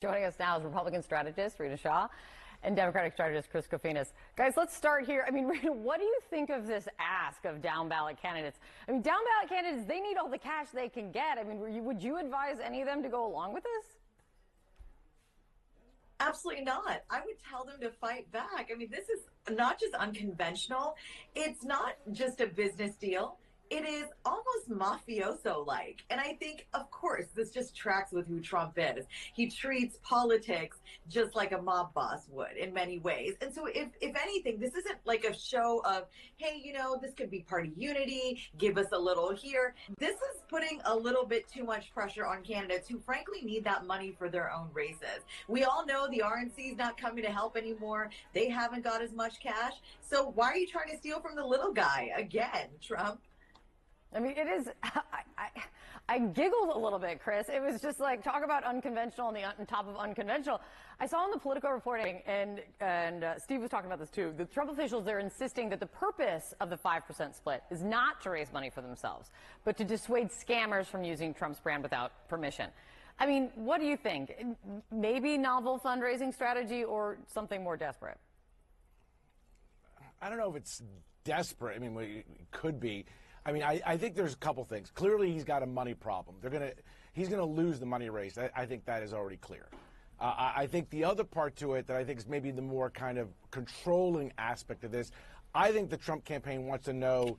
Joining us now is Republican strategist Rina Shah and Democratic strategist Chris Kofinis. Guys, let's start here. I mean, Rina, what do you think of this ask of down-ballot candidates? I mean, down-ballot candidates, they need all the cash they can get. I mean, would you advise any of them to go along with this? Absolutely not. I would tell them to fight back. I mean, this is not just unconventional. It's not just a business deal. It is almost mafioso-like. And I think, of course, this just tracks with who Trump is. He treats politics just like a mob boss would in many ways. And so if anything, this isn't like a show of, hey, you know, this could be party unity, give us a little here. This is putting a little bit too much pressure on candidates who frankly need that money for their own races. We all know the RNC is not coming to help anymore. They haven't got as much cash. So why are you trying to steal from the little guy again, Trump? I mean, it is. I giggled a little bit, Chris. It was just like, talk about unconventional on top of unconventional. I saw in the Politico reporting, and Steve was talking about this too, the Trump officials, they're insisting that the purpose of the 5% split is not to raise money for themselves, but to dissuade scammers from using Trump's brand without permission. I mean, what do you think? Maybe novel fundraising strategy or something more desperate? I don't know if it's desperate. I mean, it could be. I mean, I think there's a couple things. Clearly, he's got a money problem. He's gonna lose the money race. I think that is already clear. I think the other part to it that I think is maybe the more kind of controlling aspect of this, I think the Trump campaign wants to know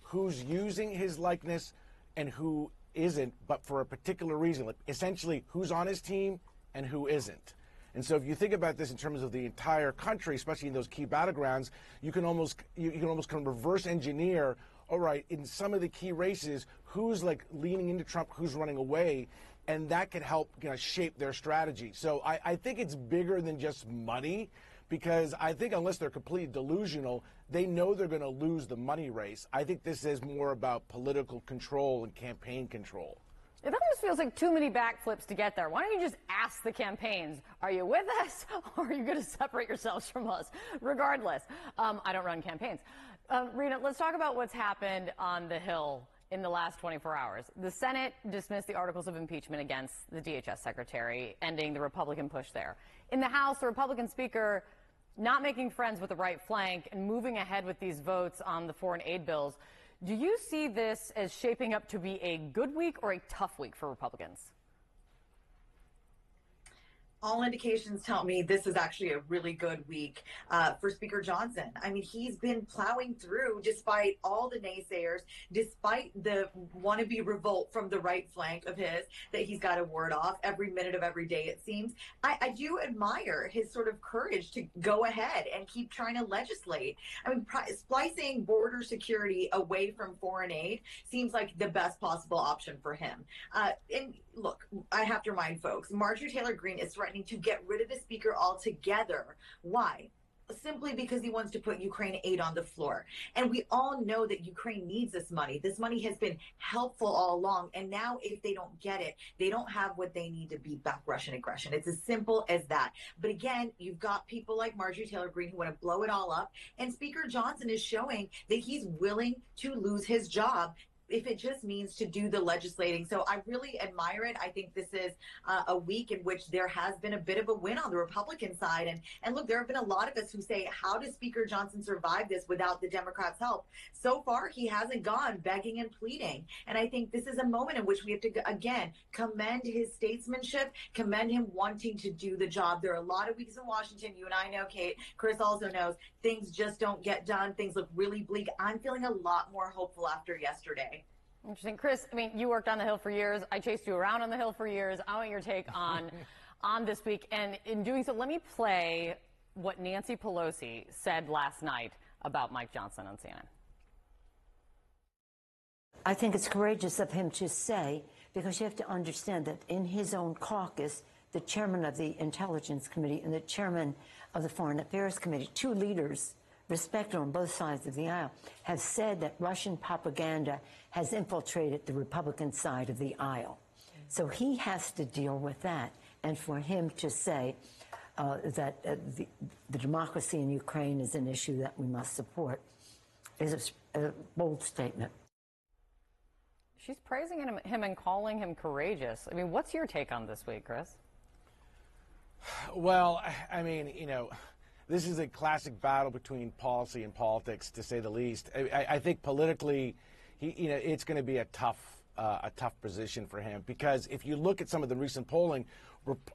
who's using his likeness and who isn't, but for a particular reason. Like essentially, who's on his team and who isn't. And so if you think about this in terms of the entire country, especially in those key battlegrounds, you can almost kind of reverse engineer. All right, in some of the key races, who's like leaning into Trump, who's running away, and that could help shape their strategy. So I think it's bigger than just money, because I think unless they're completely delusional, they know they're going to lose the money race. I think this is more about political control and campaign control. It almost feels like too many backflips to get there. Why don't you just ask the campaigns, are you with us or are you going to separate yourselves from us? Regardless, I don't run campaigns. Rina, let's talk about what's happened on the Hill in the last 24 hours. The Senate dismissed the articles of impeachment against the DHS secretary, ending the Republican push there. In the House, the Republican speaker not making friends with the right flank and moving ahead with these votes on the foreign aid bills. Do you see this as shaping up to be a good week or a tough week for Republicans? All indications tell me this is actually a really good week for Speaker Johnson. I mean, he's been plowing through despite all the naysayers, despite the wannabe revolt from the right flank of his that he's got to ward off every minute of every day, it seems. I do admire his sort of courage to go ahead and keep trying to legislate. I mean, splicing border security away from foreign aid seems like the best possible option for him. And look, I have to remind folks, Marjorie Taylor Greene is threatening to get rid of the speaker altogether. Why? Simply because he wants to put Ukraine aid on the floor. And we all know that Ukraine needs this money. This money has been helpful all along. And now if they don't get it, they don't have what they need to beat back Russian aggression. It's as simple as that. But again, you've got people like Marjorie Taylor Greene who want to blow it all up. And Speaker Johnson is showing that he's willing to lose his job if it just means to do the legislating. So I really admire it. I think this is a week in which there has been a bit of a win on the Republican side. And look, there have been a lot of us who say, how does Speaker Johnson survive this without the Democrats' help? So far, he hasn't gone begging and pleading. And I think this is a moment in which we have to, again, commend his statesmanship, commend him wanting to do the job. There are a lot of weeks in Washington, you and I know, Kate, Chris also knows, things just don't get done. Things look really bleak. I'm feeling a lot more hopeful after yesterday. Interesting. Chris, I mean, you worked on the Hill for years. I chased you around on the Hill for years. I want your take on this week. And in doing so, let me play what Nancy Pelosi said last night about Mike Johnson on CNN. I think it's courageous of him to say, because you have to understand that in his own caucus, the chairman of the Intelligence Committee and the chairman of the Foreign Affairs Committee, two leaders respected on both sides of the aisle, have said that Russian propaganda has infiltrated the Republican side of the aisle. So he has to deal with that. And for him to say that the democracy in Ukraine is an issue that we must support is a bold statement. She's praising him and calling him courageous. I mean, what's your take on this week, Chris? Well, I mean, this is a classic battle between policy and politics, to say the least. I think politically, it's going to be a tough position for him, because if you look at some of the recent polling,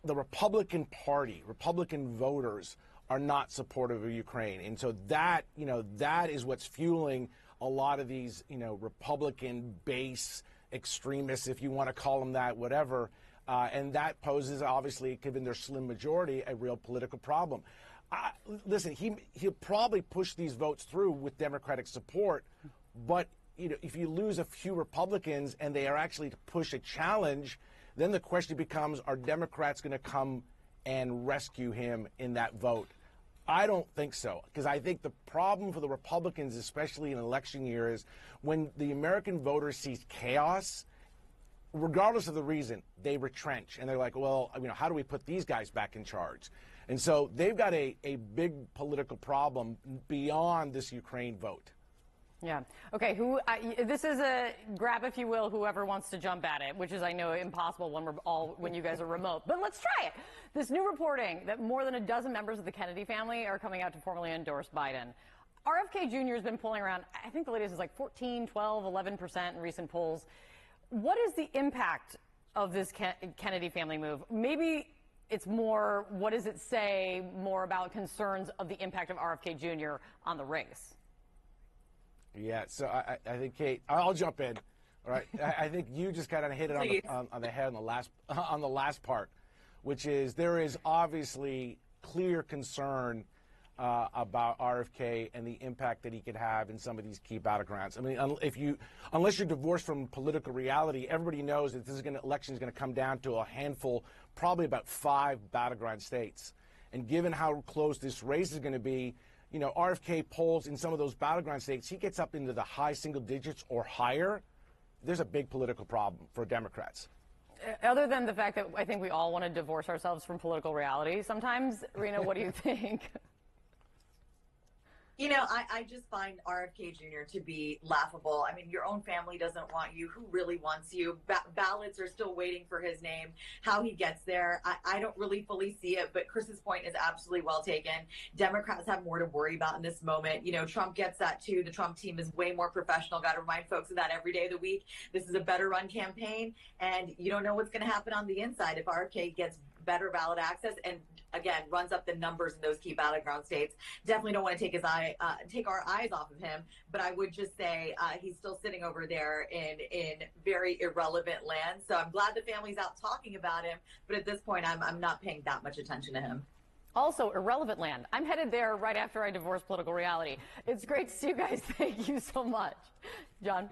the Republican Party, Republican voters are not supportive of Ukraine, and so that is what's fueling a lot of these Republican base extremists, if you want to call them that, whatever. And that poses, obviously, given their slim majority, a real political problem. Listen, he'll probably push these votes through with Democratic support, but if you lose a few Republicans and they are actually to push a challenge, then the question becomes, are Democrats going to come and rescue him in that vote? I don't think so, because I think the problem for the Republicans, especially in an election year, is when the American voter sees chaos, regardless of the reason, they retrench, and they're like, well, how do we put these guys back in charge? And so they've got a big political problem beyond this Ukraine vote. Yeah. Okay. This is a grab, if you will, whoever wants to jump at it, which is, I know, impossible when you guys are remote. But let's try it. This new reporting that more than a dozen members of the Kennedy family are coming out to formally endorse Biden. RFK Jr. has been polling around, I think the latest is like 14, 12, 11% in recent polls. What is the impact of this Kennedy family move? Maybe it's more, what does it say more about concerns of the impact of RFK Jr. on the race? Yeah, so I think, Kate, I'll jump in. All right, I think you just kind of hit it on the head on the last part, which is there is obviously clear concern about RFK and the impact that he could have in some of these key battlegrounds. I mean, unless you're divorced from political reality, everybody knows that election is going to come down to a handful, probably about 5 battleground states. And given how close this race is going to be, RFK polls in some of those battleground states, he gets up into the high single digits or higher. There's a big political problem for Democrats. Other than the fact that I think we all want to divorce ourselves from political reality sometimes, Rina, what do you think? I just find RFK Jr. to be laughable. I mean, your own family doesn't want you. Who really wants you? Ballots are still waiting for his name. How he gets there, I don't really fully see it, but Chris's point is absolutely well taken. Democrats have more to worry about in this moment. Trump gets that too. The Trump team is way more professional. Got to remind folks of that every day of the week. This is a better run campaign, and you don't know what's going to happen on the inside if RFK gets better ballot access and again runs up the numbers in those key battleground states. Definitely don't want to take our eyes off of him, but I would just say he's still sitting over there in very irrelevant land. So I'm glad the family's out talking about him, but at this point I'm not paying that much attention to him. Also, irrelevant land. I'm headed there right after I divorce political reality. It's great to see you guys. Thank you so much. John?